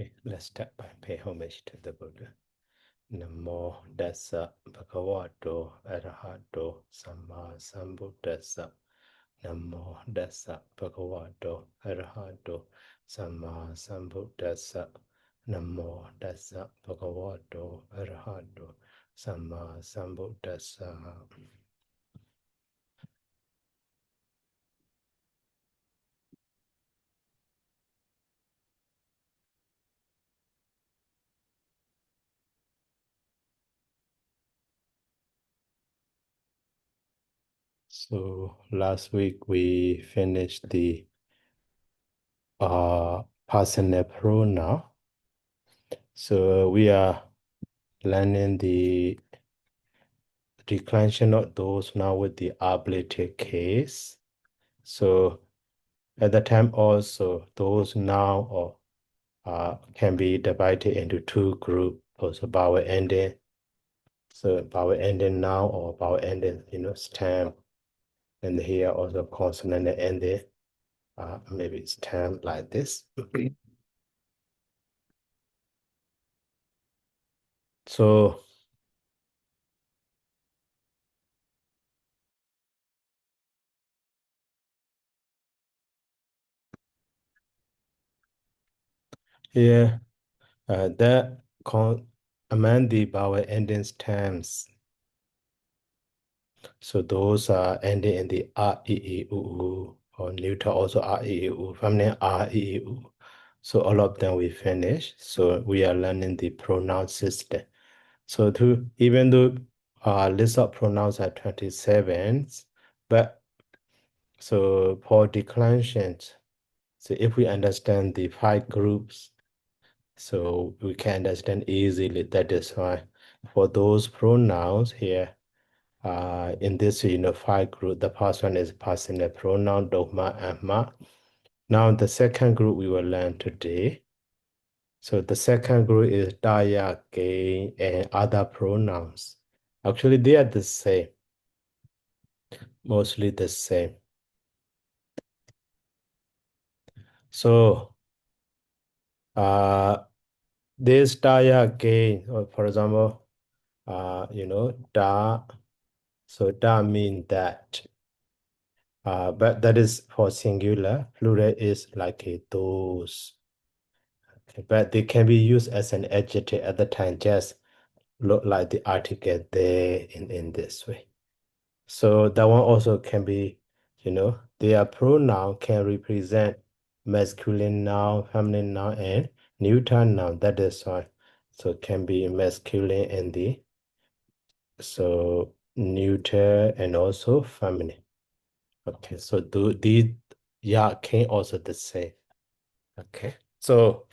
Okay, let's start by pay homage to the Buddha. Namo Dassa Bhagavato Arahato Samma Sambuddhassa. Namo Dassa Bhagavato Arahato Samma Sambuddhassa. Namo Dassa Bhagavato Arahato Samma Sambuddhassa. So last week we finished the personal pronoun. So we are learning the declension of those now with the ablative case. So at the time also those now or can be divided into two groups, also vowel ending. So vowel ending now or vowel ending, stem. And here also consonant ending. Maybe it's stem like this. So here that among the vowel ending stems. So those are ending in the R, E, E, U, U, or neuter also R, E, E, U, feminine R, E, E, U. So all of them we finish. So we are learning the pronoun system. So even though our list of pronouns are 27, but so for declensions, so if we understand the 5 groups, so we can understand easily. That is why for those pronouns here, in this unified group, the first one is personal pronoun, dogma, and ma. Now the second group we will learn today. So the second group is daya, gay, and other pronouns. Actually, they are the same, mostly the same. So this daya, gay, for example, da. So da means that. But that is for singular. Plural is like a those. Okay, but they can be used as an adjective at the time, just look like the article there in this way. So that one also can be, their pronoun can represent masculine noun, feminine noun, and neuter noun. That is why. So it can be masculine and so neuter and also feminine. Okay, so these yeah can also the same. Okay, so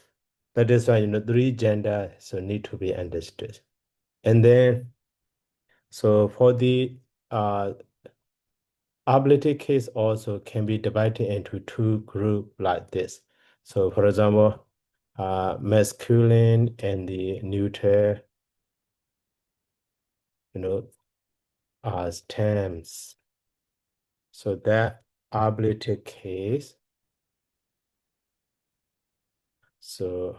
that is why three gender so need to be understood. And then so for the ablative case also can be divided into two groups like this. So for example, masculine and the neuter, as terms. So that ablative case. So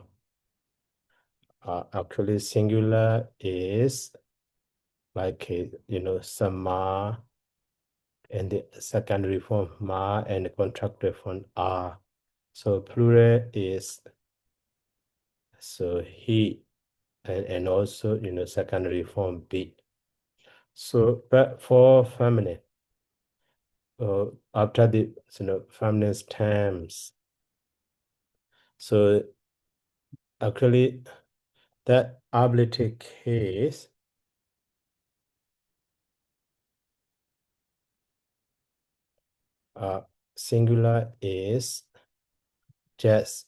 actually singular is like sama, and the secondary form ma, and the contracted form are. So plural is so he, and also secondary form be. So but for feminine, after the feminine terms, so actually that ablative case singular is just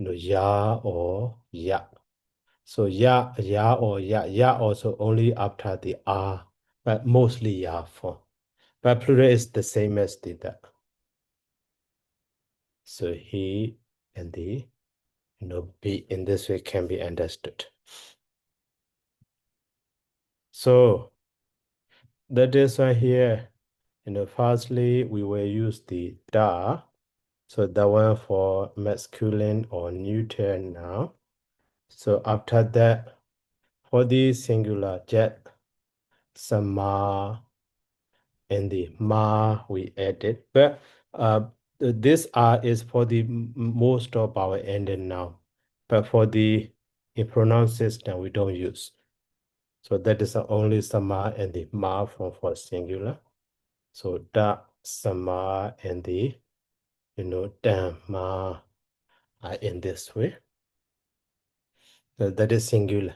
ya or ya. So ya or ya also only after the R, but mostly ya form. But plural is the same as the that. So he and the be in this way can be understood. So that is why here, firstly we will use the da. So that one for masculine or neuter now. So after that, for the singular, jet, sama, and the ma we added. But this R is for the most of our ending now. But for the pronoun system, we don't use. So that is only sama and the ma form for singular. So da, sama, and the, da, ma are in this way. So that is singular.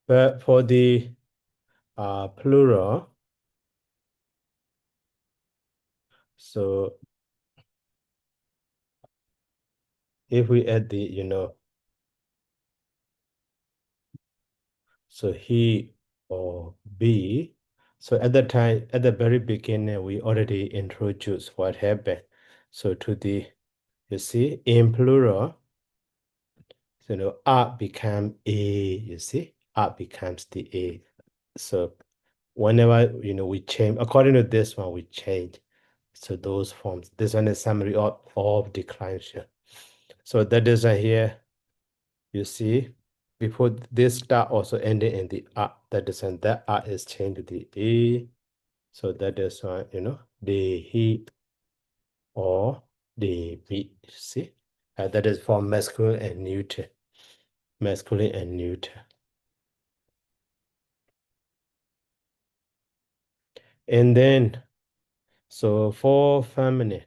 But for the plural, so if we add the, so he or be, so at the time, at the very beginning, we already introduced what happened. So to the, you see, in plural, so R become A, you see, R becomes the A. So whenever, we change, according to this one, we change. So those forms, this one is summary of declension. So that is here, you see, before this star also ending in the R, that is, and that R is changed to the A. So that is why, the he or the be, see? That is for masculine and neuter. Masculine and neuter. And then, so for feminine.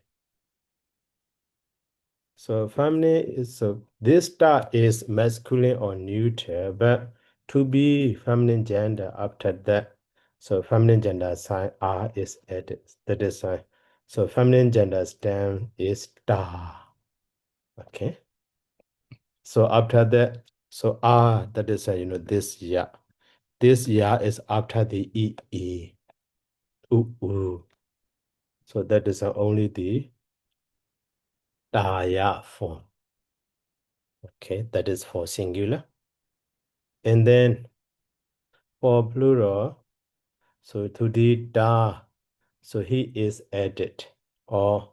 So feminine is, so this star is masculine or neuter, but to be feminine gender after that, so feminine gender sign R is added. That is why. So feminine gender stem is star. Okay. So after that, so R, that is, this ya. This ya is after the E. Ooh. So that is only the da ya form. Okay, that is for singular. And then for plural, so to the da, so he is added, or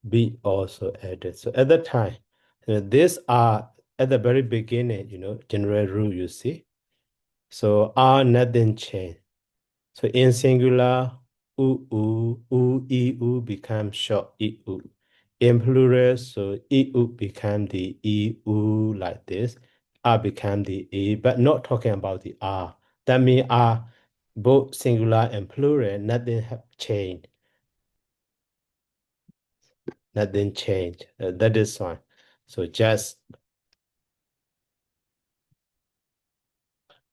be also added. So at the time, these are at the very beginning, general rule you see. So are nothing change. So in singular, u becomes short u. In plural, so eu become the eu like this. R become the e, but not talking about the R. That means R, both singular and plural, nothing have changed. Nothing changed. That is fine. So just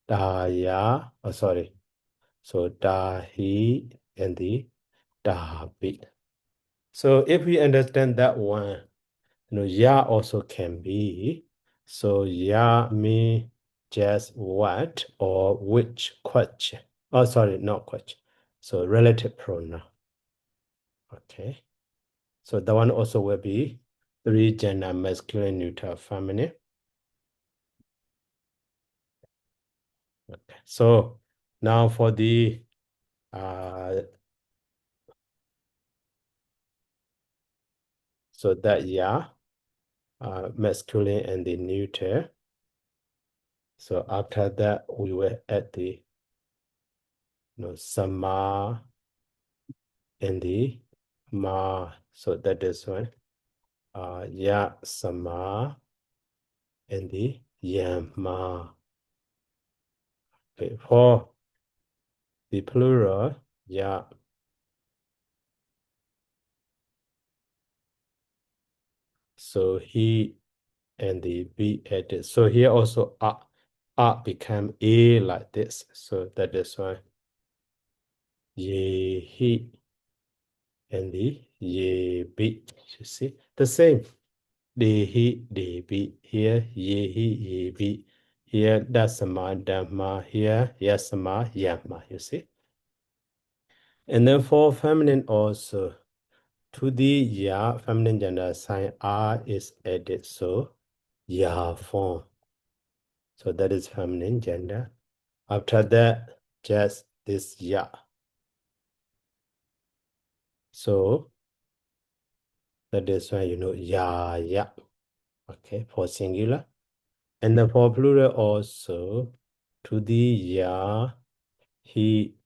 da ya, sorry. So da he and the da bit. So if we understand that one, ya also can be. So ya mean just what or which question. Oh, sorry, not question. So relative pronoun. Okay. So that one also will be three gender, masculine, neuter, feminine. Okay. So now for the so that ya, masculine and the neuter. So after that, we will add the sama and the ma. So that is one. Ya sama and the yama. Okay, for the plural, ya. So he and the be added. So here also become a like this. So that is why ye he and the ye be. You see the same. De he de be here ye he ye be here dasama dhamma here yasama yama. You see. And then for feminine also, to the ya feminine gender sign R is added. So ya form. So that is feminine gender. After that, just this ya. So That is why ya, ya. Okay, for singular. And then for plural also, to the ya, he,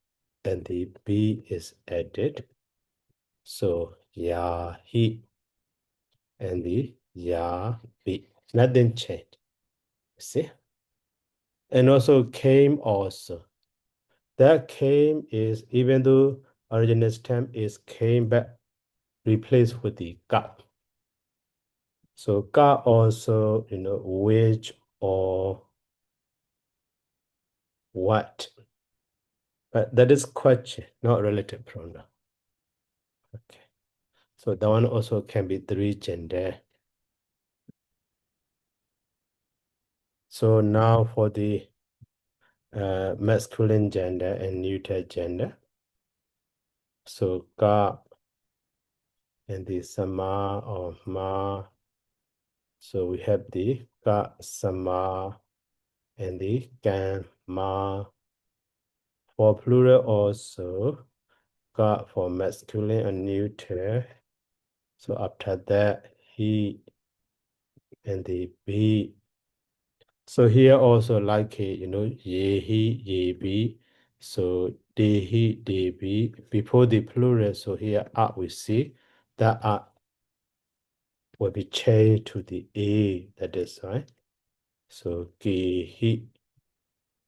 and the be is added. So ya, he, and the ya, be. Nothing changed. See? And also came also. That came is, even though original stem is came back, replaced with the ga. So ga also, which or what. But that is question, not relative pronoun. Okay. So that one also can be three gender. So now for the masculine gender and neuter gender. So ga and the sama or ma. So we have the ga sama and the gan ma. For plural also, ga for masculine and neuter. So after that, he and the be. So here also like ye he, ye be. So they he, they be. Before the plural, so here we see that will be changed to the a. That is right. So ge he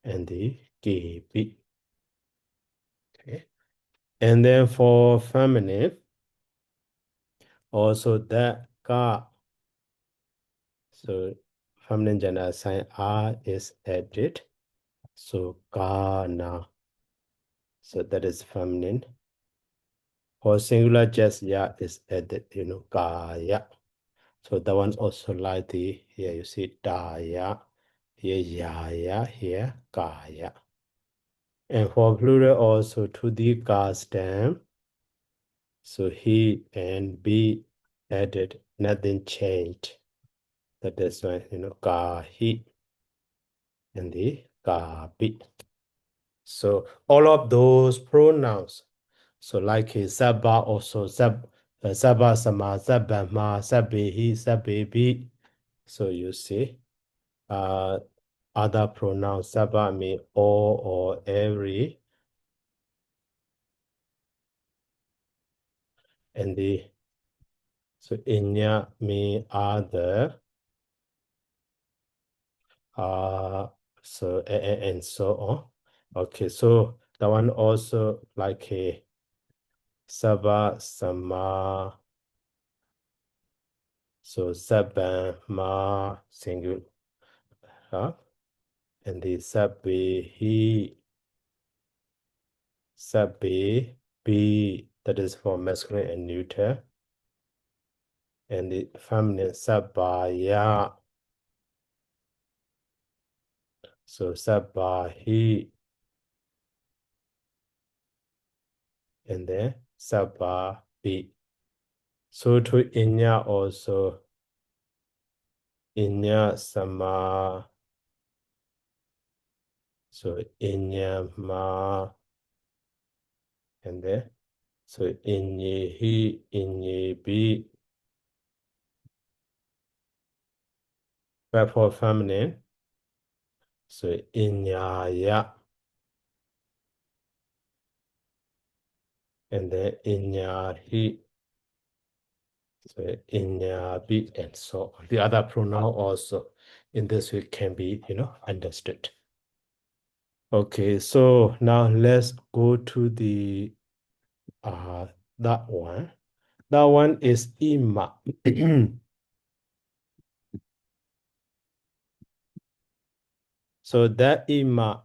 and the ge be. Okay. And then for feminine, also that ga. So feminine gender sign is added. So ga na. So that is feminine. For singular, just ya is added, ga ya. So that one also like the, here you see da ya, here ya, here ga ya. And for plural also to the ga stem, so he and be added, nothing changed. That is why, ga he and the ga be. So all of those pronouns, so like Saba also, Saba sama, Saba ma, Sabe he, Sabe be. So you see, other pronouns, Saba mean all or every. And so Inya mean other. So and so on. Okay, so that one also like a Saba sama. So Saban ma singular. And the Sabe he, Sabe be, that is for masculine and neuter. And the feminine Sabaya. So Sabahi. And then Sababi. So to Inya also, Inya sama. So Inya ma. And then so Inye he, Inye be. But for feminine, so Inya ya. And then Inya he. So Inya be, and so on. The other pronoun also in this way can be, understood. Okay, so now let's go to the that one. That one is ima. So that ima,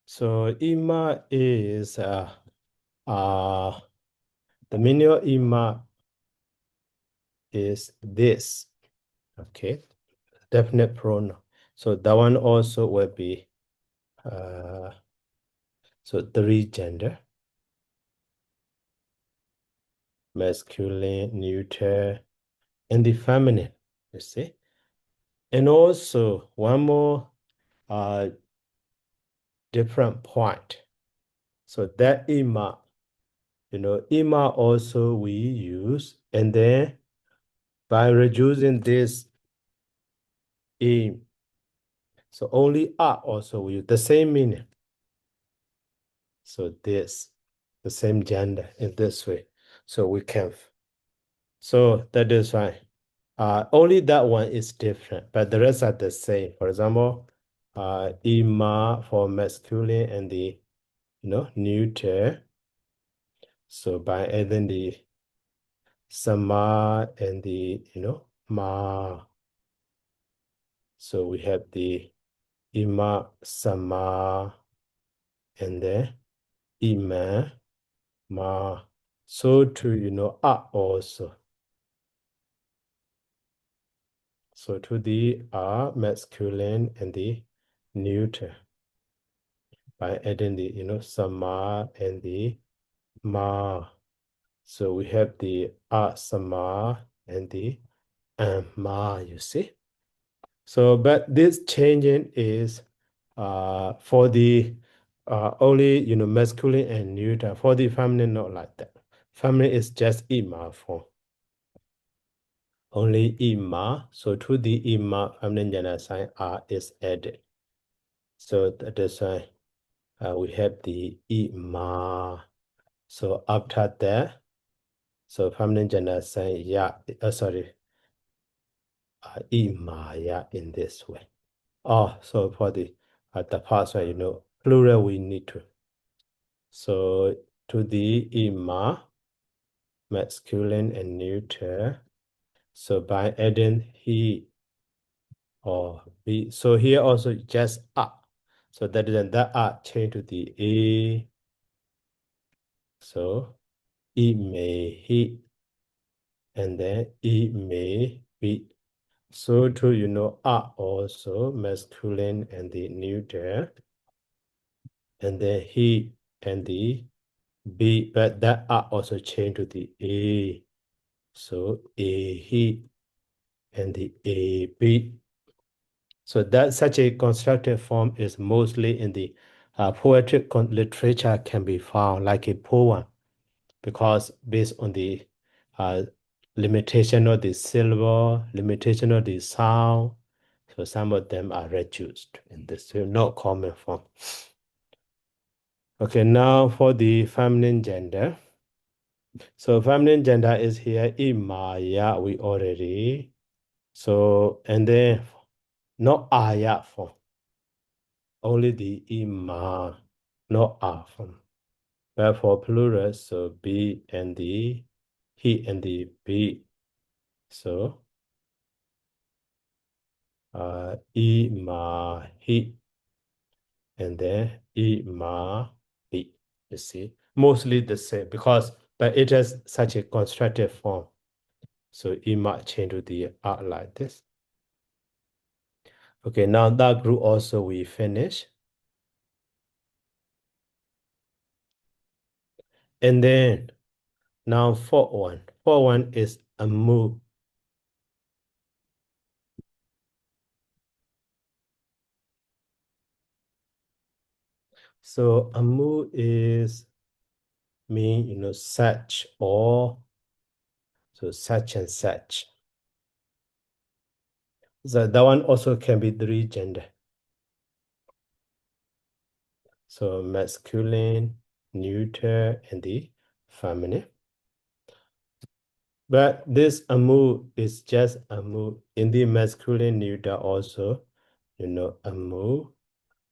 so ima is the meaning of ima is this. Okay, definite pronoun. So that one also will be so three gender. Masculine, neuter, in the feminine, you see. And also one more different point. So that ima, ima also we use, and then by reducing this im, so only a also we use the same meaning. So this, the same gender in this way. So we can, so that is why only that one is different, but the rest are the same. For example, ima for masculine and the, neuter. So by adding the sama and the, ma. So we have the ima, sama, and then ima, ma. So to, a also. So to the masculine and the neuter. By adding the, sama and the ma. So we have the sama and the ma, you see. So, but this changing is for the only, masculine and neuter. For the feminine, not like that. Feminine is just ima form. Only ima. So to the ima, feminine gender sign is added. So that is why we have the ima. So after that, so feminine gender sign imaya in this way. Oh, so for the past one, plural we need to. So to the ima, masculine and neuter. So by adding he or be, so here also just a. So that is that a change to the a. So it may he, and then it may be. So to a also masculine and the neuter, and then he and the b, but that a also change to the a. So a he and the a b. So that such a constructed form is mostly in the poetic literature can be found like a poem, because based on the uh, limitation of the syllable, limitation of the sound, so some of them are reduced in this, so not common form. Okay, now for the feminine gender. So feminine gender is here, imaya, we already. So, and then not aya form. Only the ima, not a form. But for plural, so be and the he and the be. So ima he and then ima be. You see, mostly the same because but it has such a constructed form. So ima change to the art like this. Okay, now that group also we finish. And then now fourth one. Fourth one is a move. So a move is mean, such or so such and such. So that one also can be three gender. So masculine, neuter, and the feminine. But this amu is just amu. In the masculine neuter also, amu.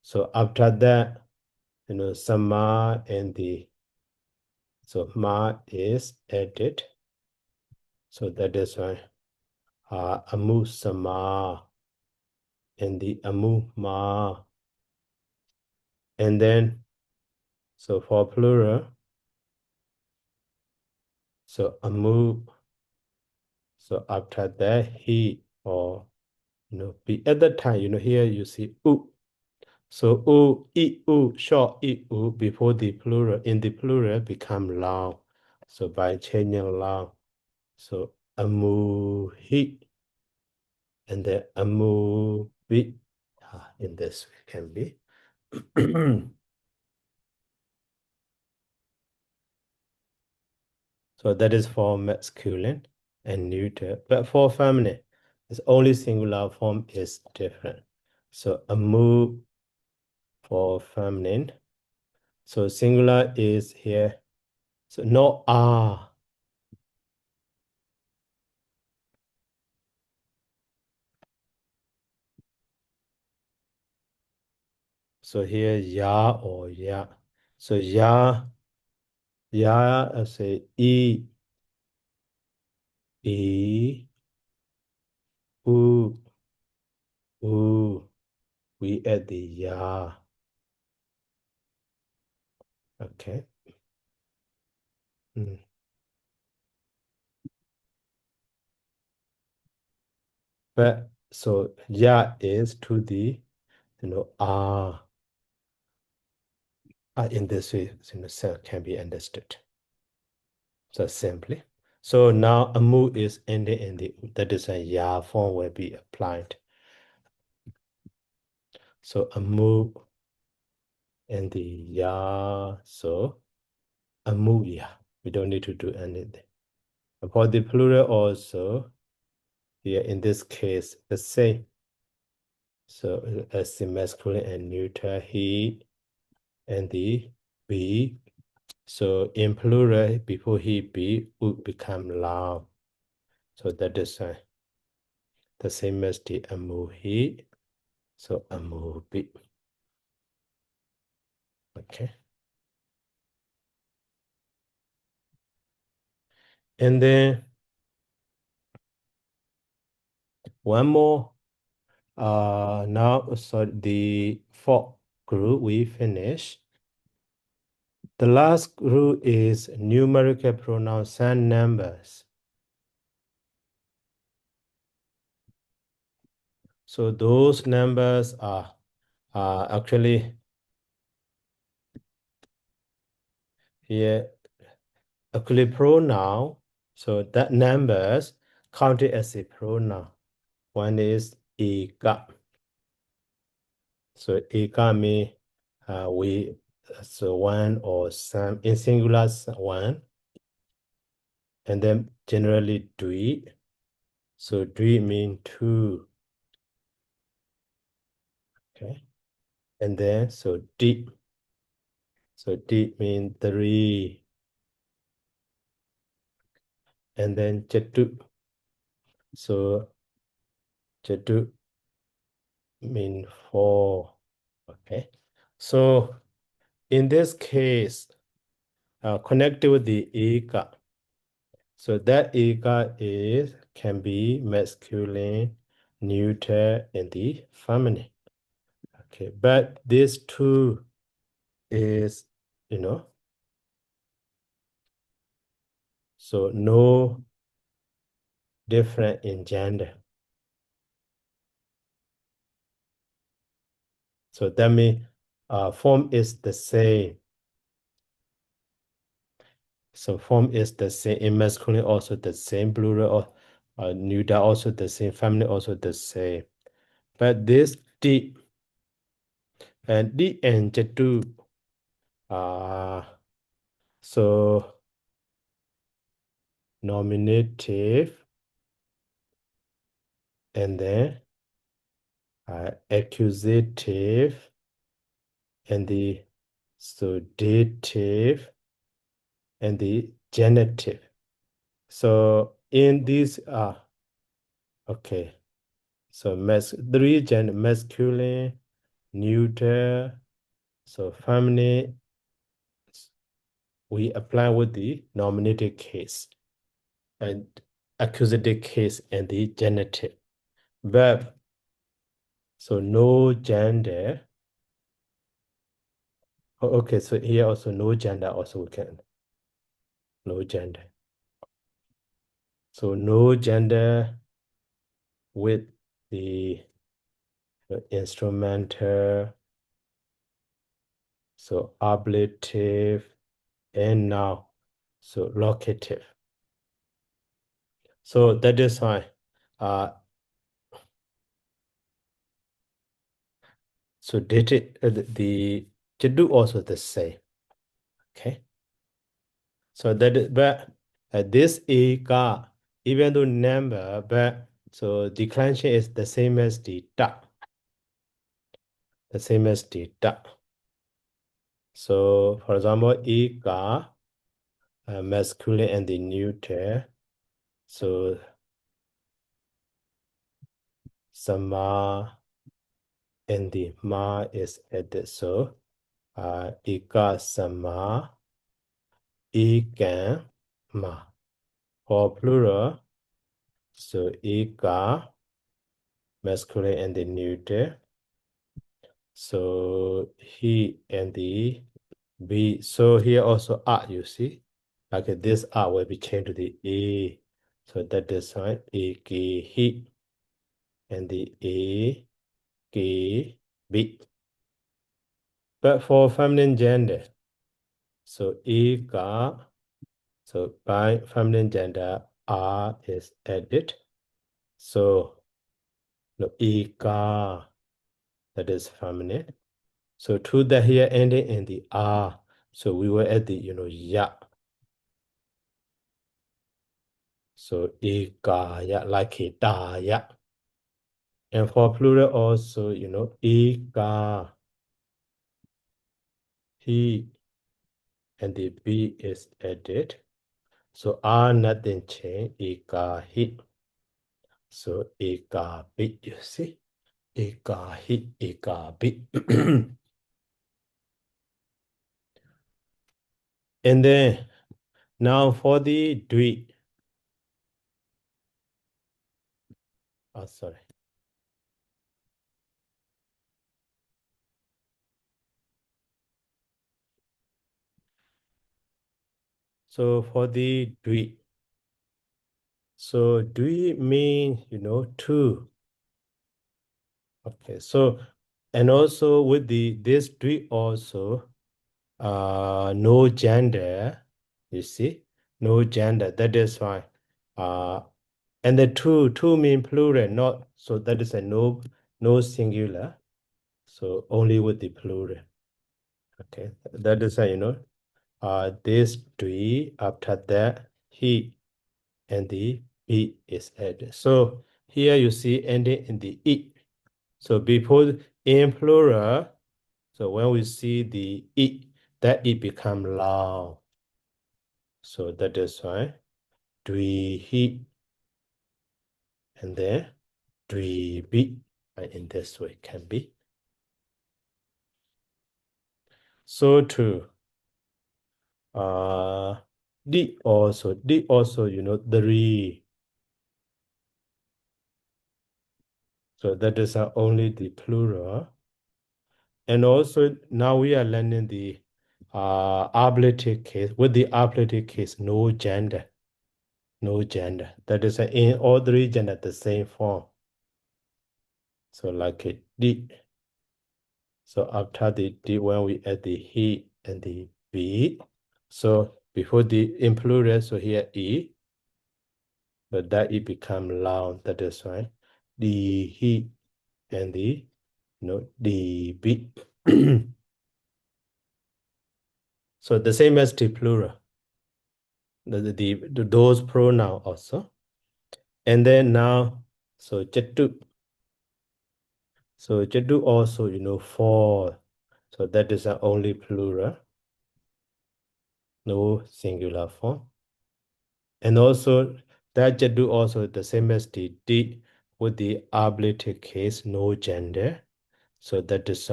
So after that, sama and the, so ma is added. So that is why amu sama and the amu ma. And then, so for plural, so amu, so after that, he or, be at the time, here you see u. So u, short u before the plural, in the plural become long. So by changing long, so amuhi, and then amubi. In this way can be. So that is for masculine and neuter. But for feminine, it's only singular form is different. So amu for feminine. So singular is here. So no ah. So here ya or ya. So ya, I say e, u, u. We add the ya. Okay. Mm. But so ya is to the in this way, cell can be understood. So simply. So now amu is ending in the that is a ya form will be applied. So amu and the ya. So amuya. We don't need to do anything. For the plural also, here in this case, the same. So as the masculine and neuter, he and the be. So in plural, before he be would become loud. So that is the same as the amuhi. So amubi. Okay. And then one more. Now, so the fourth group we finish. The last group is numerical pronouns and numbers. So those numbers are actually here actually pronoun. So that numbers counted as a pronoun. One is eka. So eka means so one or some in singular one, and then generally dui. So dui mean two. Okay, and then so deep. So deep mean three, and then chatu. So chatu mean four. Okay, so in this case, connected with the eka. So that eka can be masculine, neuter, and the feminine. Okay, but these two is, so no different in gender. So that means form is the same. So form is the same in masculine, also the same, plural or neuter also the same, feminine also the same. But this D and D and Jatu so nominative and then accusative and the so dative and the genitive. So in these okay. So three gender masculine, neuter, so feminine, we apply with the nominative case and accusative case and the genitive. Verb, so no gender. Oh, okay, so here also no gender also we can. No gender. So no gender with the instrumental, so ablative, and now so locative. So that is why so the Jadu also the same. Okay. So that is, but this A ka, even though number, but so declension is the same as the da. The same as the da. So for example, E ka, masculine and the neuter. So sama and the ma is added. So ika sama, ikan ma. For plural, so ika, masculine and the neuter. So he and the B. So here also R, you see. Like this R will be changed to the A. So that is why A K he and the A K B. But for feminine gender, so A ka, so by feminine gender, R is added. So no A ka, that is feminine. So to the here ending in the R. So we will add the ya. So ekaya, like a daya. And for plural also, eka, he, and the B is added. So R nothing change, eka he. So eka B, you see? Eka he, eka B. And then now for the dwi. Oh, sorry. So for the dwi. So dwi mean, two. Okay, so and also with this dwi also no gender, you see, no gender, that is why and the two mean plural, not so that is a no singular, so only with the plural. Okay, that is this three, after that he and the B is added. So here you see ending in the E. So before in plural, so when we see the E, that E become long. So that is why dwi he and then dwi bi in this way can be. So too, D also, the re. So that is only the plural. And also now we are learning the ablative case. With the ablative case, no gender. No gender. That is in all three gender the same form. So like a D. So after the D, when we add the he and the B, so before the in plural, so here E, but that E become loud. That is why the he and the the B. So the same as the plural. Those pronoun also. And then now, so Jatu. So Jatu also, for. So that is only plural, no singular form. And also that Jatu also the same as the D with the ablative case, no gender. So that is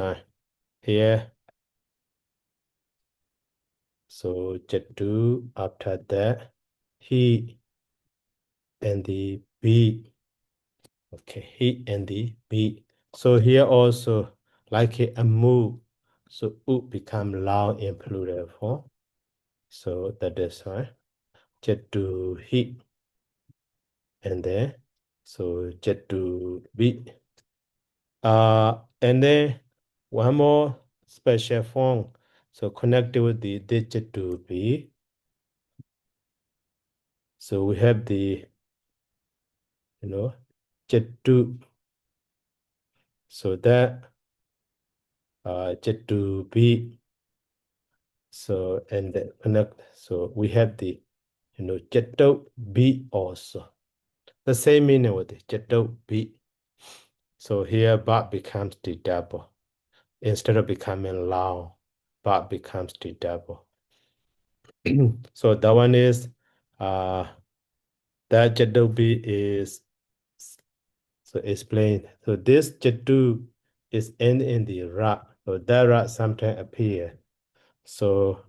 here. So Jatu after that, he and the B. Okay, he and the B. So here also, like a move, so U become loud in plural form. So that is why Jatu he and then so Jatu B. And then one more special form. So connected with the Jatu B. So we have the Jittu. So that Jittu B. So and then connect. So we have the Jittu B also. The same meaning with the Jittu B. So here ba becomes the double. Instead of becoming long, ba becomes the double. So that one is that Jittu B is so explain. So this Jittu is in the ra. So that ra sometimes appear. So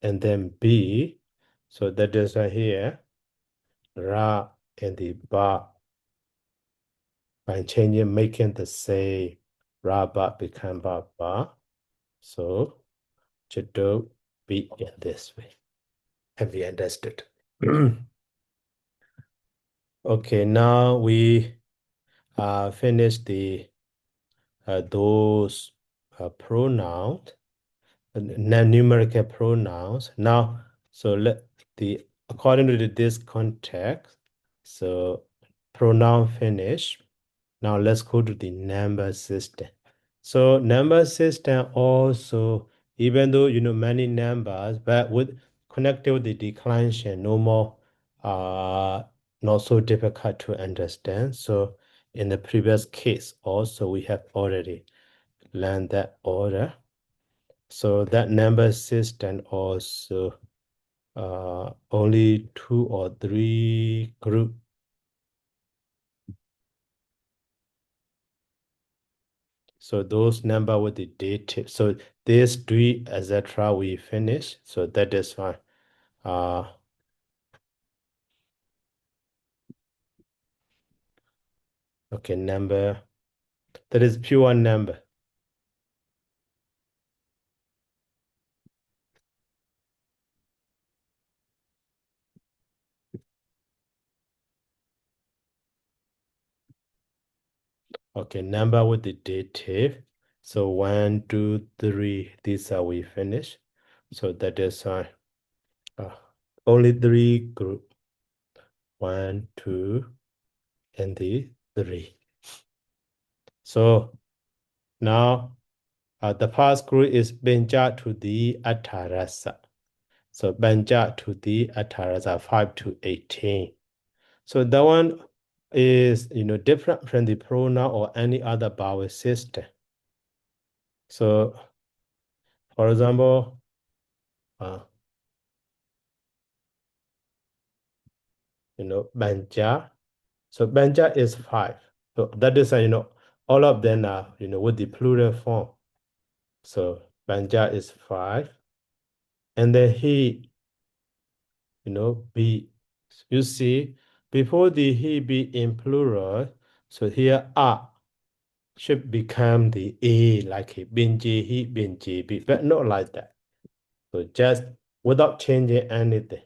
and then B. So that is right here. Ra and the ba by changing, making the say ra ba become ba ba. So Jittu be in this way. Have you understood? Okay, now we finished the those pronouns, numerical pronouns. Now, so let the according to this context, so pronoun finish. Now let's go to the number system. So number system also, even though many numbers, but with connected with the declension, no more not so difficult to understand. So in the previous case, also we have already learned that order. So that number system also only 2 or 3 group. So those number with the dative. So these 3, etc. we finish. So that is fine. Okay, number. That is pure number. Okay, number with the dative. So 1, 2, 3. These are we finish. So that is fine. Only 3 group. 1, 2, and the 3. So now the first group is Benja to the Atarasa. So Benja to the Atarasa 5 to 18. So that one is different from the pronoun or any other vowel system. So for example, Banja. So Banja is 5. So that is all of them are with the plural form. So Banja is 5. And then he, be. You see, before the he be in plural, so here a should become the a, like a binji, he, binji, be, but not like that. So just without changing anything.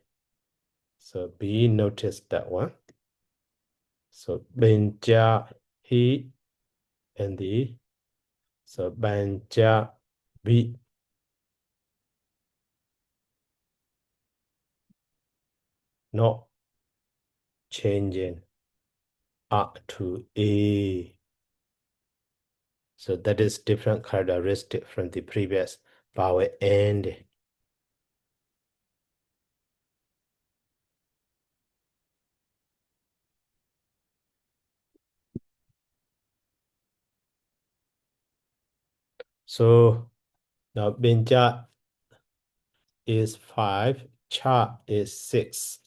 So B, notice that one. So benja, he, and the, so banja, B. Not changing A to A. So that is different characteristic from the previous vowel ending. So now Benja is 5, Cha is 6.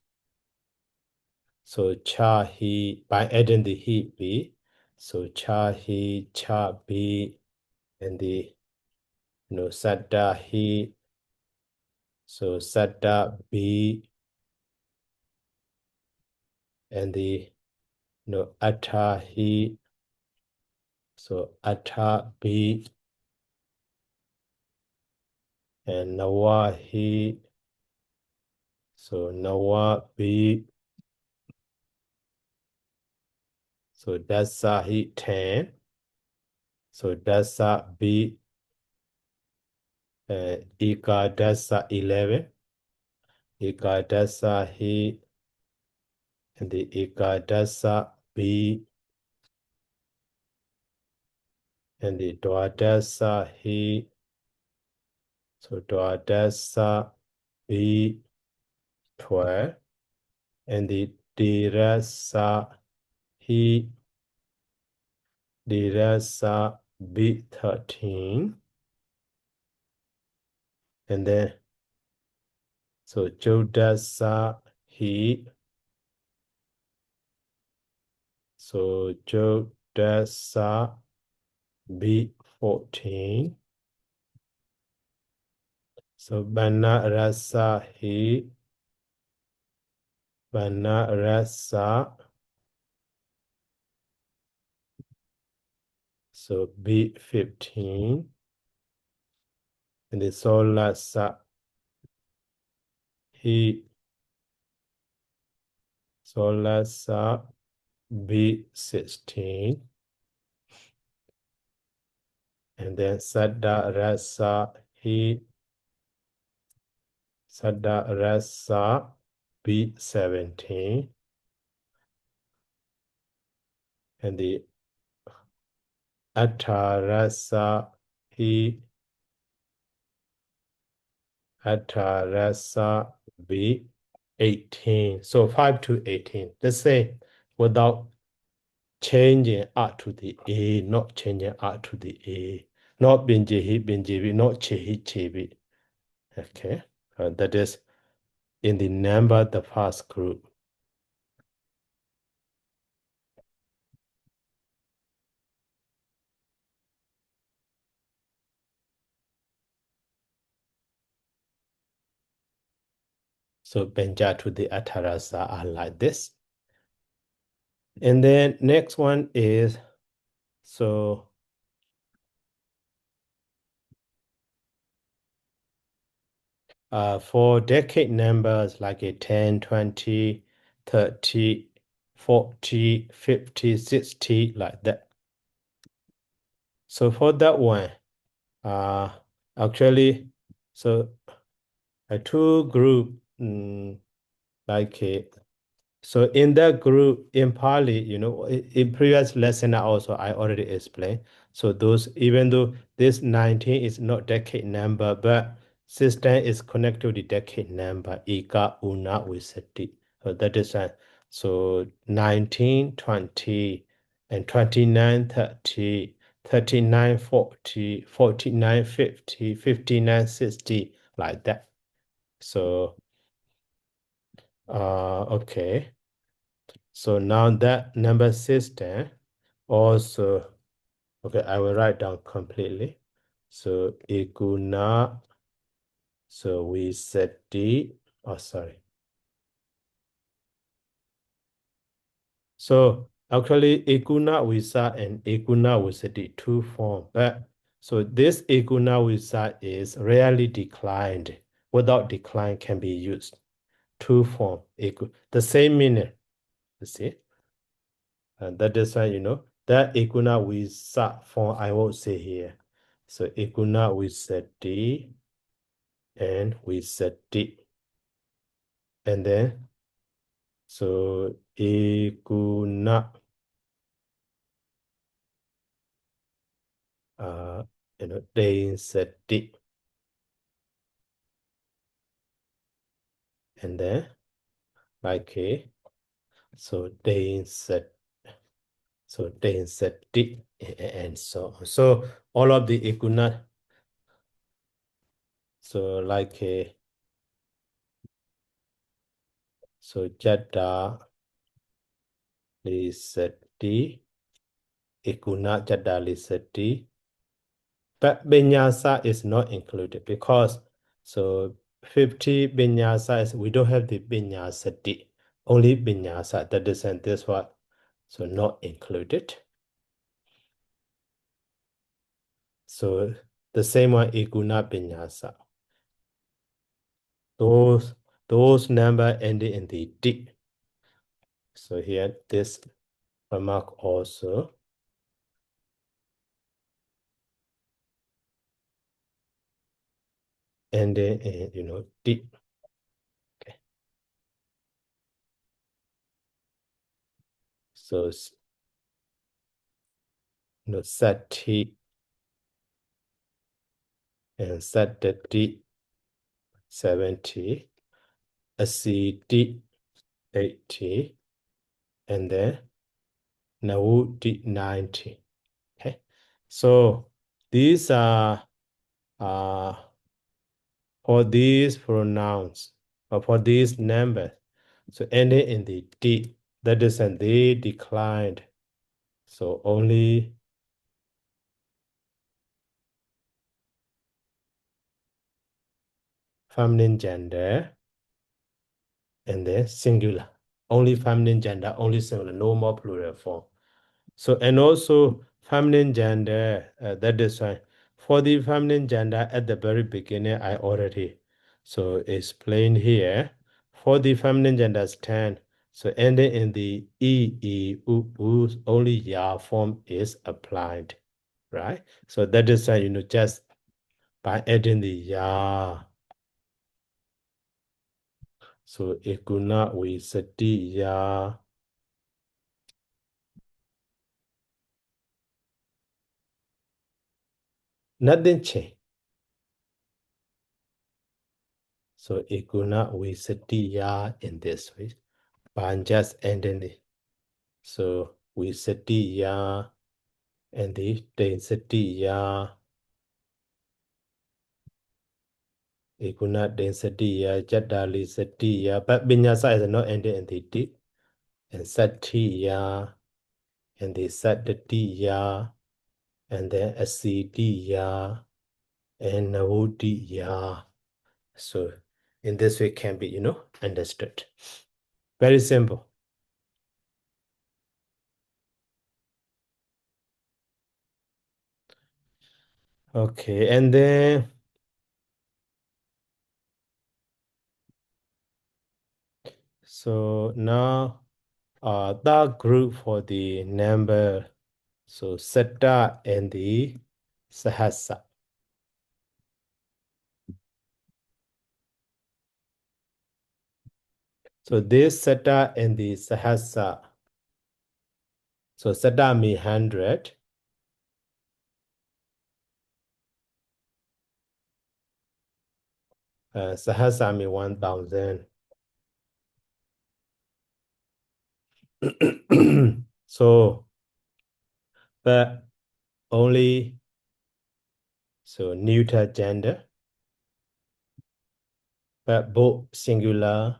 So Cha he, by adding the he be, so Cha he, Cha be, and the Sadda he, so Sadda be, and the Atta he, so Atta be, and Nawa he, so Nawa be, so Dasa he 10, so Dasa be, Ika Dasa 11, Ika Dasa he, and the Ika Dasa B, and the Dwadasa He, so Dwadasa B 12, and the Dirasa He, Dirasa B 13, and then so Jodasa He, so Jodasa B 14, so Banarasa He, Banarasa, so B 15, and the Solasa He, Solasa B 16, and then Sadarasa He, Sadarasa B 17, and the Atarasa He, Atarasa B 18. So 5 to 18. Let's say without changing R to the A, not changing R to the A, not Benjehi, Benjebi, not Chehi, Chebi. Okay, that is in the number, the first group. So Benja to the Atarasa are like this. And then next one is, so for decade numbers like a 10, 20, 30, 40, 50, 60, like that. So for that one, actually, so a two group, like a, so in that group in Pāļi, in previous lesson also I already explained. So those, even though this 19 is not decade number, but system is connected to the decade number, Ika Una Wisati. So that is so 19, 20, and 29, 30, 39, 40, 49, 50, 59, 60, like that. So okay. So now that number system also, okay, I will write down completely. So Iguna, so we set D, oh, sorry. So actually Iguna Visa and Iguna Visa the two form, but so this Iguna Visa is rarely declined. Without decline can be used. Two form, the same meaning, you see? And that is why, that Iguna with sat form I will say here. So Iguna with set D and with set D. And then, so Iguna, then set D. And then, like A, so then set, D, and so on. So all of the Iguna, so like A, so Jada is set D, Iguna Jada is set D. But Vinyasa is not included because so 50 Vinyasa is we don't have the Vinyasa D, only Vinyasa. That is and this one, so not included. So the same one Iguna Vinyasa. Those number ending in the D. So here this remark also. Ending in D. Okay. So set T and set the D 70, a CD 80, and then now D 90. Okay, so these are for these pronouns or for these numbers. So ending in the D, that is, and they declined. So only feminine gender and then singular. Only feminine gender, only singular, no more plural form. So, and also feminine gender, that is why for the feminine gender at the very beginning, I already so explained here. For the feminine gender 10, so ending in the only ya form is applied, right? So that is why, just by adding the ya. So ikuna we sati ya. Nothing changed. So ikuna we sati ya in this way. By just ending it. So we sati ya and the density ya. Ikuna density ya jadali sati ya. But binyasa is not ending in the D. And sati ya and the satati ya and then asiti ya and nawudi ya. So in this way can be, understood. Very simple. Okay, and then so now that group for the number, so Setta and the Sahasa. So this Setta and the Sahasa. So Setta means 100. Sahasa means 1,000. So, but only so neuter gender, but both singular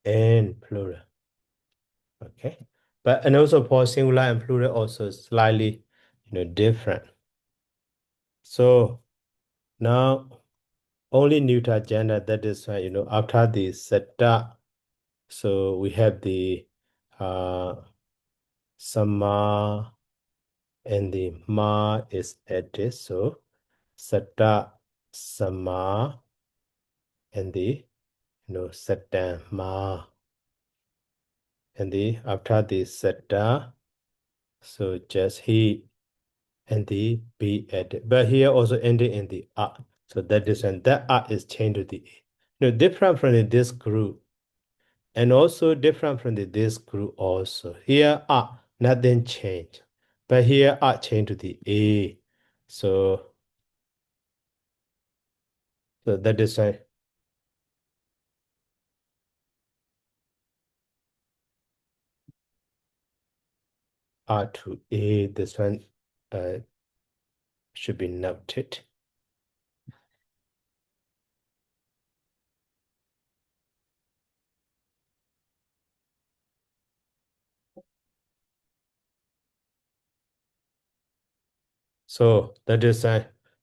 and plural. Okay, but and also for singular and plural also slightly different. So now only neuter gender, that is why after the setta, so we have the sama and the ma is added. So setta sama and the setta ma. And the after the setta, so just he and the be added. But here also ending in the a. So that is when that a is changed to the a. Different from this group. And also different from this group also. Here a, nothing changed. But here a changed to the a. So that is why a to a, this one should be noted. So that is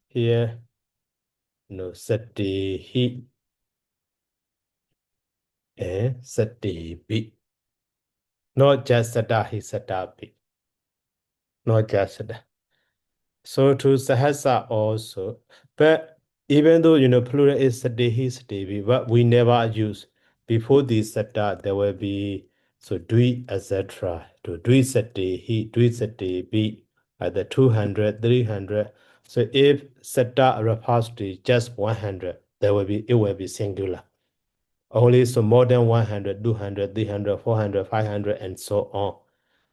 here, sati he and sati bi. Not just sata he sata bi. Not just sata. So to sahasa also, but even though plural is sati he sati bi, but we never use before the sata there will be so dui etc. To dui sati he dui sati bi, either 200, 300. So if sata refers to just 100, it will be singular. Only so more than 100, 200, 300, 400, 500, and so on.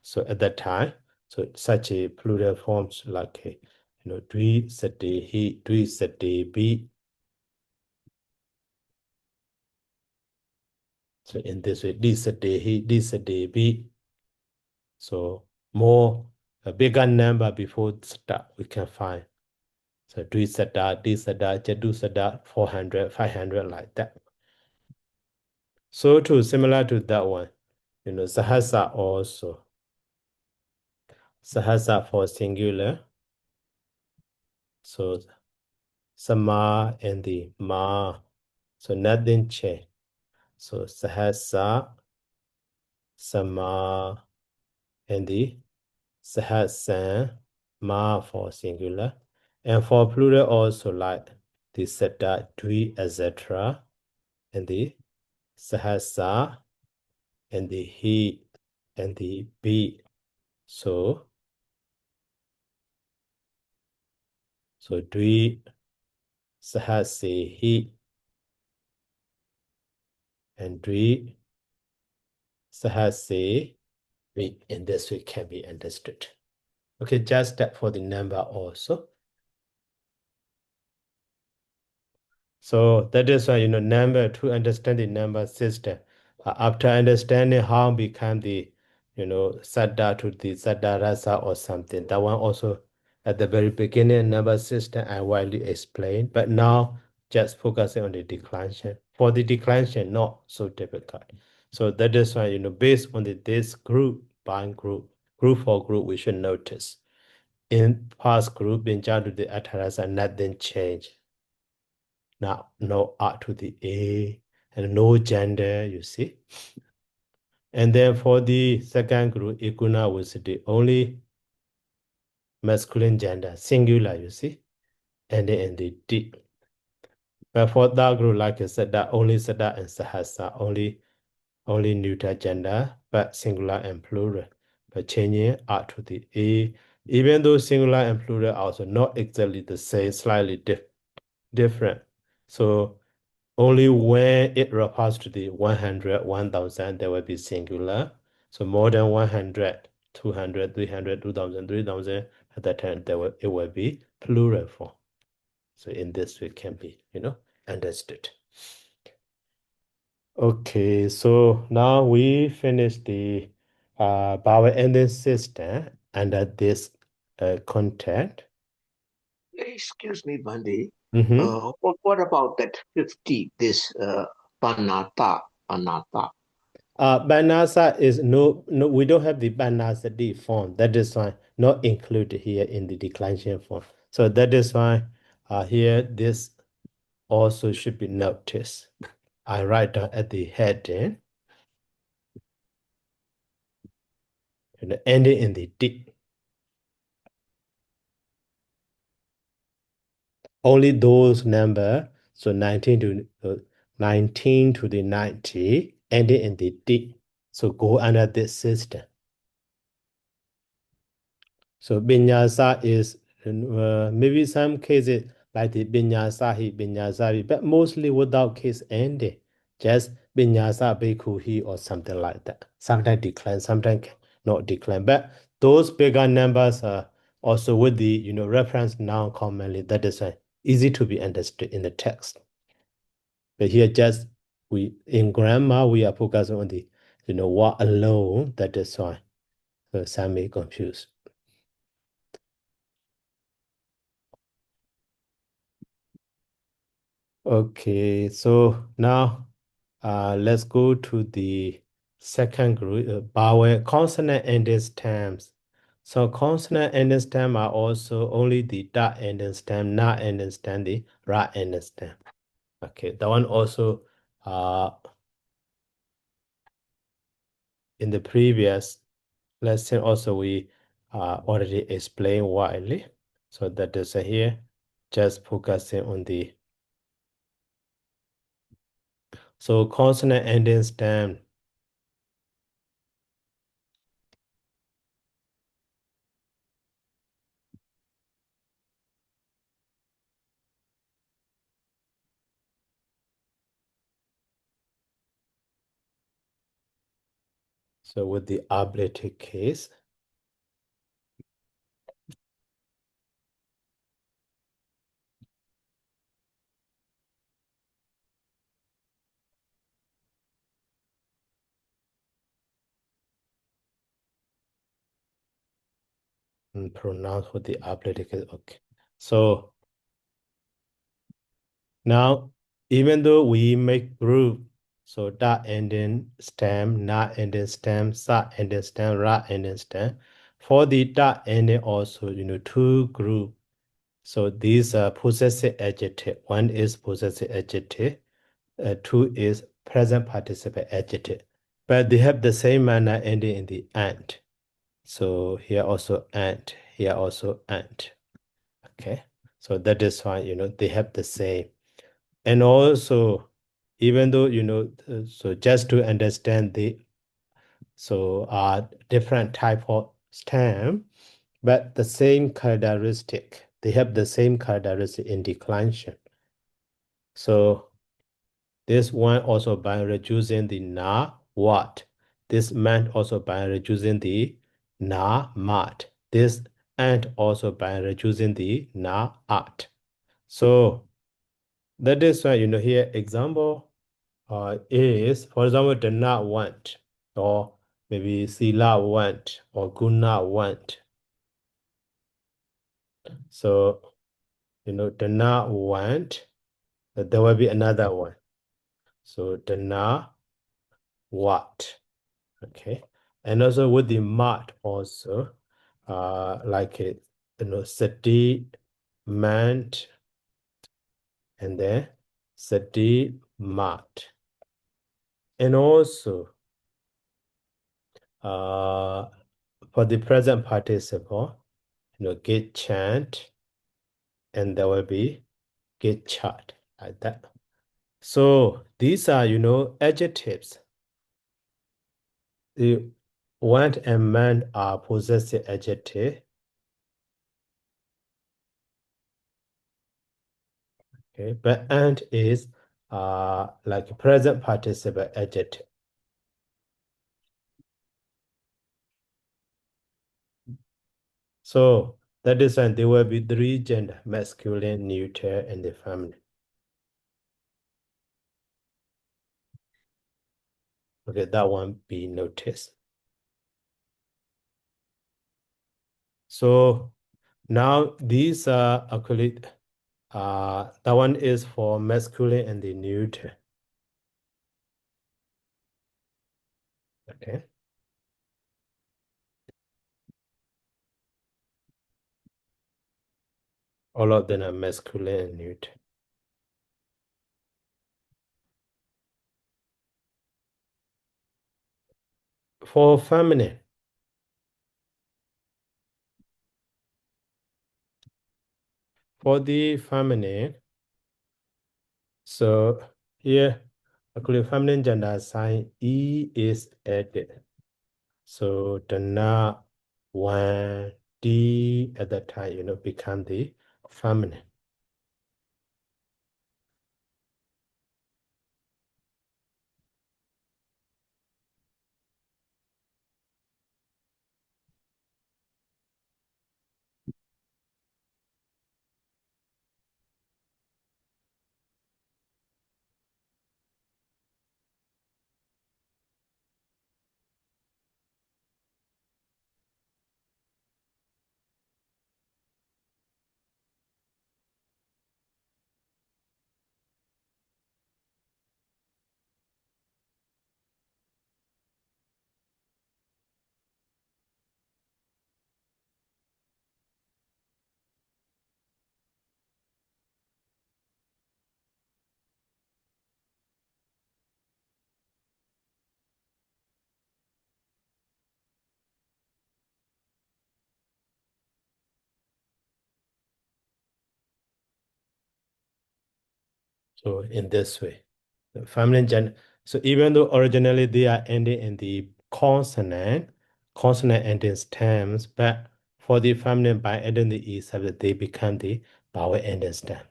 So at that time, so such a plural forms like dwi sati hi, dwi sati bi. So in this way, di sati hi, di sati bi. So more a bigger number before start we can find. So dwi sata, di sata, jadu sata, 400, 500 like that. So too similar to that one, sahasa also. Sahasa for singular. So sama and the ma. So nothing change. So sahasa, sama and the sahasan, ma for singular. And for plural also like the sata, dwi, etc. And the sahasa and the he and the be. So dwi sahase he and dwi sahase be. In this way can be understood. Okay, just that for the number also. So that is why, number to understand the number system. After understanding how become the, Sada to the Sada Rasa or something, that one also at the very beginning number system I widely explained, but now just focusing on the declension. For the declension, not so difficult. So that is why, based on this group, band group, group for group, we should notice. In past group, in to the Atarasa, nothing changed. Now, no R to the A and no gender, you see. And then for the second group, Ikuna was the only masculine gender, singular, you see. And then in the D. But for that group, like I said, that only Sada and Sahasa, only neuter gender, but singular and plural. But changing R to the A, even though singular and plural are also not exactly the same, slightly different. So only when it refers to the 100, 1000, there will be singular. So more than 100, 200, 300, 2000, 3000, at that time, it will be plural form. So in this way, it can be, understood. Okay, so now we finish the vowel ending system under this content. Excuse me, Bandi. Mm-hmm. What about that 50, this Panata, Panata? Banasa is no, we don't have the Banasa D form. That is why not included here in the declension form. So that is why here this also should be noticed. I write down at the heading and ending in the D. Only those number, so 19 to the 90, ending in the D. So go under this system. So Binyasa is maybe some cases like the Binyasahi, Binyasabi, but mostly without case ending. Just Binyasa, Bekuhi, or something like that. Sometimes decline, sometimes not decline. But those bigger numbers are also with the reference noun commonly. That is easy to be understood in the text. But here just we in grammar we are focusing on the what alone. That is why some may confuse. Okay, so now let's go to the second group, vowel consonant ending stems. So consonant ending stem are also only the da ending stem, na ending stem, the ra ending stem. Okay, that one also in the previous lesson also we already explained widely. So that is here, just focusing on the so consonant ending stem. So with the ablative case, and pronounce with the ablative case. Okay. So now, even though we make group, so da ending stem, na ending stem, sa ending stem, ra ending stem. For the da ending also, two group. So these are possessive adjective. One is possessive adjective. Two is present participle adjective. But they have the same manner ending in the and. So here also and, here also and. Okay. So that is why, they have the same. And also, even though, so just to understand different type of stem, but the same characteristic, they have the same characteristic in declension. So this one also by reducing the na, what. This meant also by reducing the na, mat. This and also by reducing the na, at. So that is why, here example is, for example, did not want, or maybe sila want, or guna want. So, did not want, there will be another one. So, did not what. Okay. And also with the mat also, like it, sati, meant, and then sati, mat. And also, for the present participle, get chant, and there will be get chart, like that. So these are, adjectives. The want and meant are possessive adjective. Okay, but and is like present participle adjective. So that is when there will be three gender: masculine, neuter, and the feminine. Okay, that one be noticed. So now these are actually that one is for masculine and the neuter. Okay. All of them are masculine and neuter. For feminine, for the feminine, so here, actually feminine gender sign E is added. So the na, one, D at that time, become the feminine. So in this way, the feminine gender. So even though originally they are ending in the consonant ending stems, but for the feminine by adding the E subject, they become the vowel ending stem.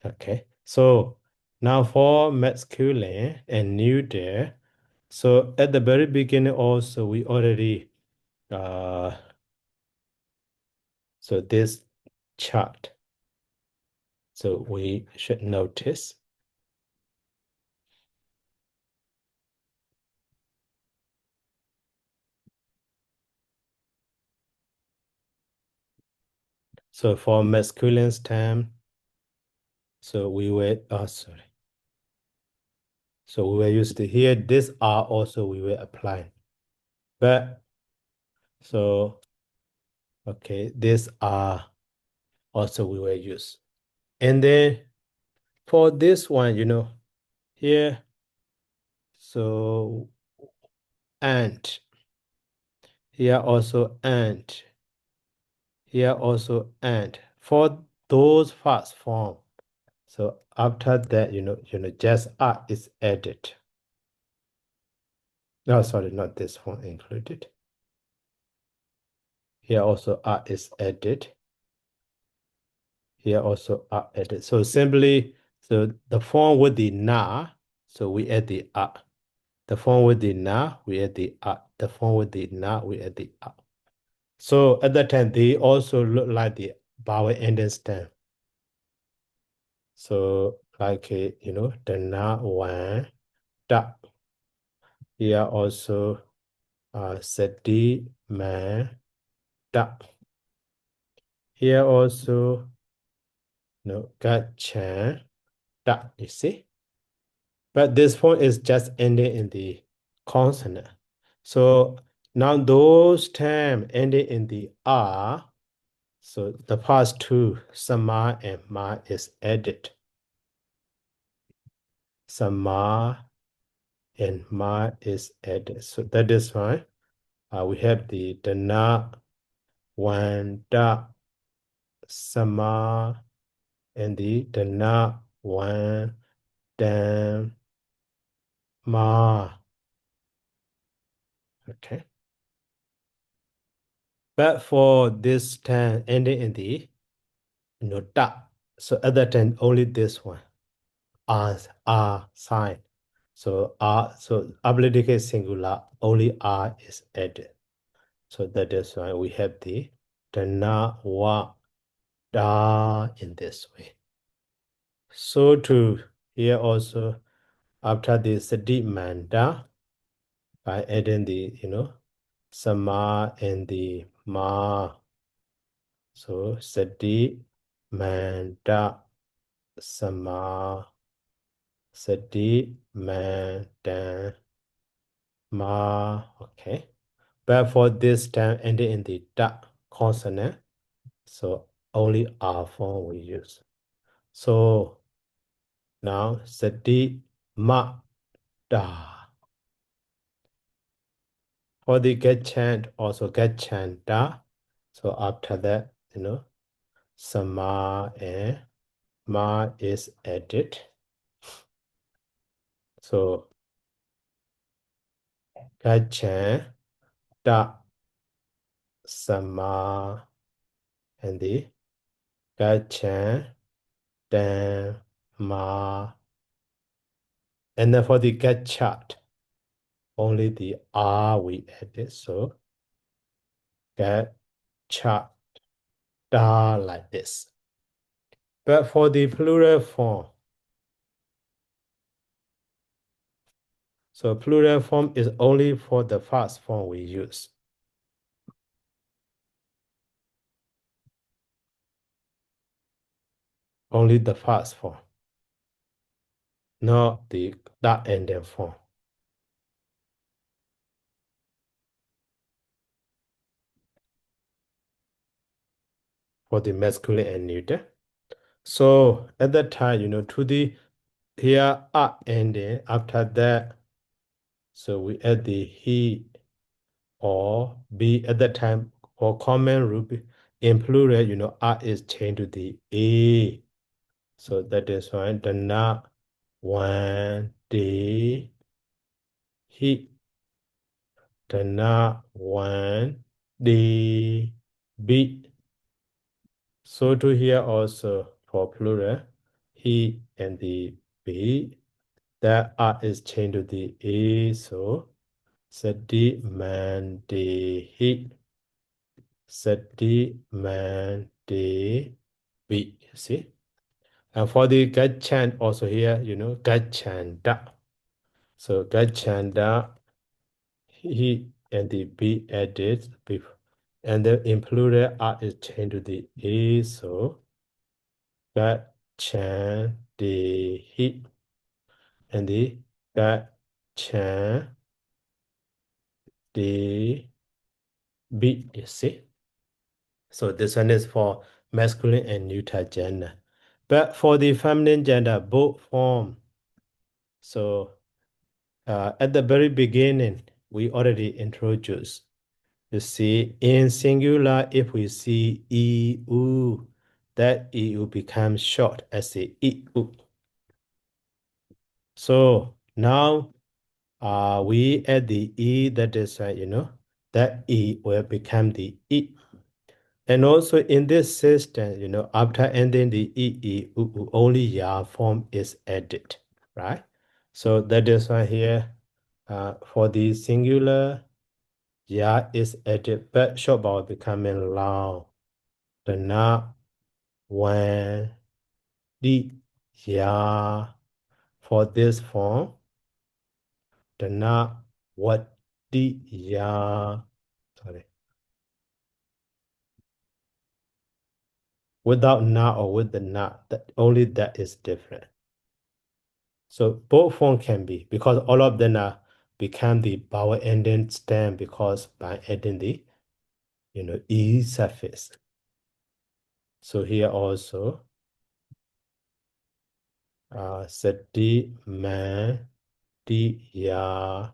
Okay. So now for masculine and neuter, So at the very beginning also, we already, so this chart, so we should notice. So for masculine stem, so we were, oh, sorry. So we were used to here, this R also we were applying. But, so, okay, this R also we will use. And then for this one, here, so, and, here also and, here also and. For those fast form, so after that, just R is added. No, sorry, not this one included. Here also R is added. Here also R added. So simply, so the form with the na, so we add the R. The form with the na, we add the R. The form with the na, we add the R. So at that time, they also look like the vowel ending stem. So like, the na one, da. Here also, seti, man, da. Here also, gachan, da, you see? But this form is just ending in the consonant. So now those terms ending in the R, so the past two, sama and ma, is added. Sama and ma is added. So that is why we have the na, wan, da, sama, and the na, wan, dan, ma. Okay. But for this term ending in the da, so at that time only this one, R sign. So R, so ablative singular, only R is added. So that is why we have the na, wa, da in this way. So to here also, after the sadi manda, by adding the, sama and the ma. So sadi manda, sama, sadi manda, ma. Okay. But for this time ending in the da consonant, so only R form we use. So now sati ma da. For the get chant, also get chant da. So after that, sama and ma is added. So get chant da, sama, and the get chant dan ma. And then for the get chart, only the R we added. So get chart da like this. But for the plural form, so plural form is only for the fast form we use. Only the fast form, not the that ending form. For the masculine and neuter. So at that time, to the here ending, after that, so we add the he or be at that time for common rule in plural, R is changed to the A. So that is why the na one day he the na one day be. So to here also for plural, he and the be. That R is changed to the A, so Sati man de hit. Sati man de beat. See? And for the Gachan also here, Gachanda. So Gachanda, he and the B added before. And the included R is changed to the A, so Gachan de hit. And the Gachan de beat, you see? So this one is for masculine and neuter gender. But for the feminine gender, both form. So at the very beginning, we already introduced. You see, in singular, if we see EU, that EU becomes short as a EU. So now we add the E, that is, that E will become the E. And also in this system, after ending the only ya form is added, right? So that is why here, for the singular, ya is added, but short vowel becoming long. The na, when, the, ya. For this form, the na, what, the, ya. Sorry. Without na or with the na, only that is different. So both form can be, because all of them are become the vowel ending stem because by adding the E suffix. So here also sati man di ya,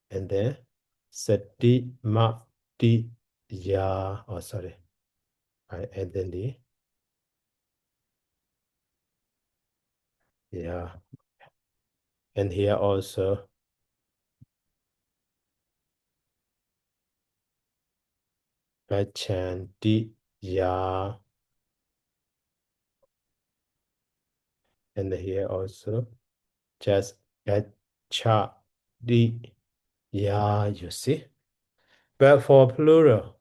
and then sati ma di ya. Oh, sorry. I add then the yeah. And here also Gachan di ya. And here also just gacha di ya, you see. But for plural,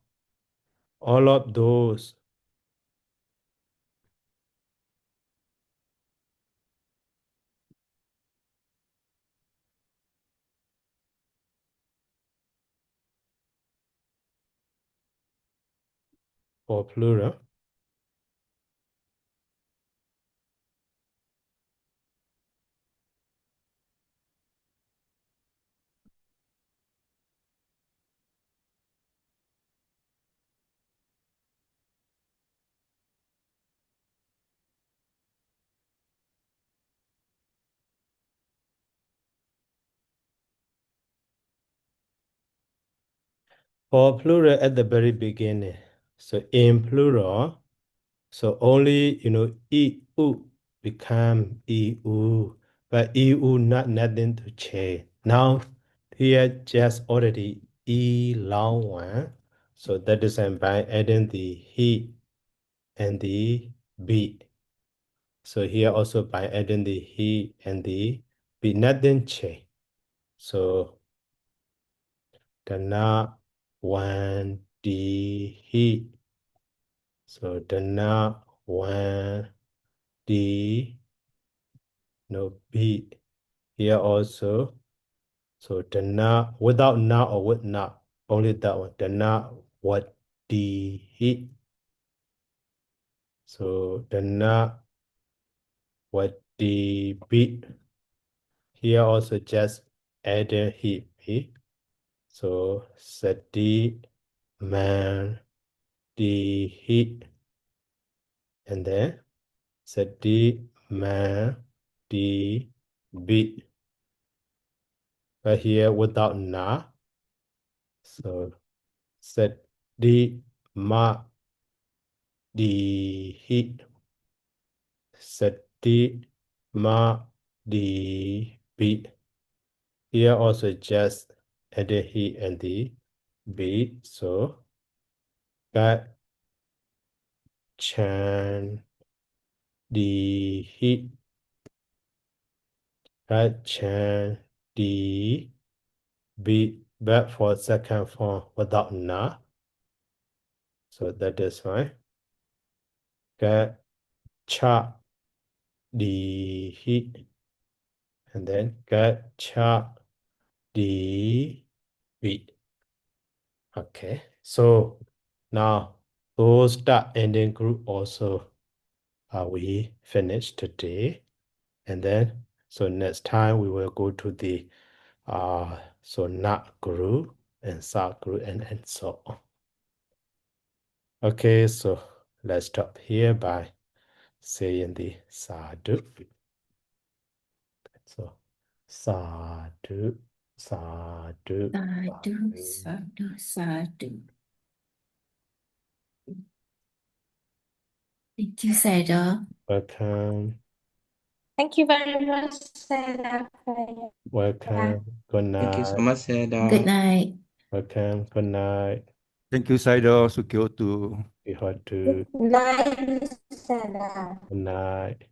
all of those for plural, at the very beginning. So in plural, so only e u become e u, but e u nothing to change. Now here just already e long one. So that is by adding the he and the be. So here also by adding the he and the be, nothing change. So the na, one, the he. So the na, one, the no be. Here also. So the na without na or with na, only that one. The na, what, the he. So the na, what, the be. Here also just add a he. So sati man di he, and then sati man di be. But here without na, so sati ma di he, sati ma di be. Here also just add a he and the be. So got chan di he, right? Chan, D, B, back for second form without na. So that is fine. Get cha, D, he. And then get cha, D, B. Okay. So now those start ending group also we finished today. And then, so next time we will go to the so not group and sa group and so on. Okay, so let's stop here by saying the sadhu. So sadhu, sadhu, Sadhu, sadhu. sadhu, sadhu. Thank you, Seda. Welcome, Thank you very much, Sarah. welcome, good Thank you so night, much, Seda. Good night. welcome, good night. Thank you, Saido, Sukyoto. We have to Good night, Sarah. good night.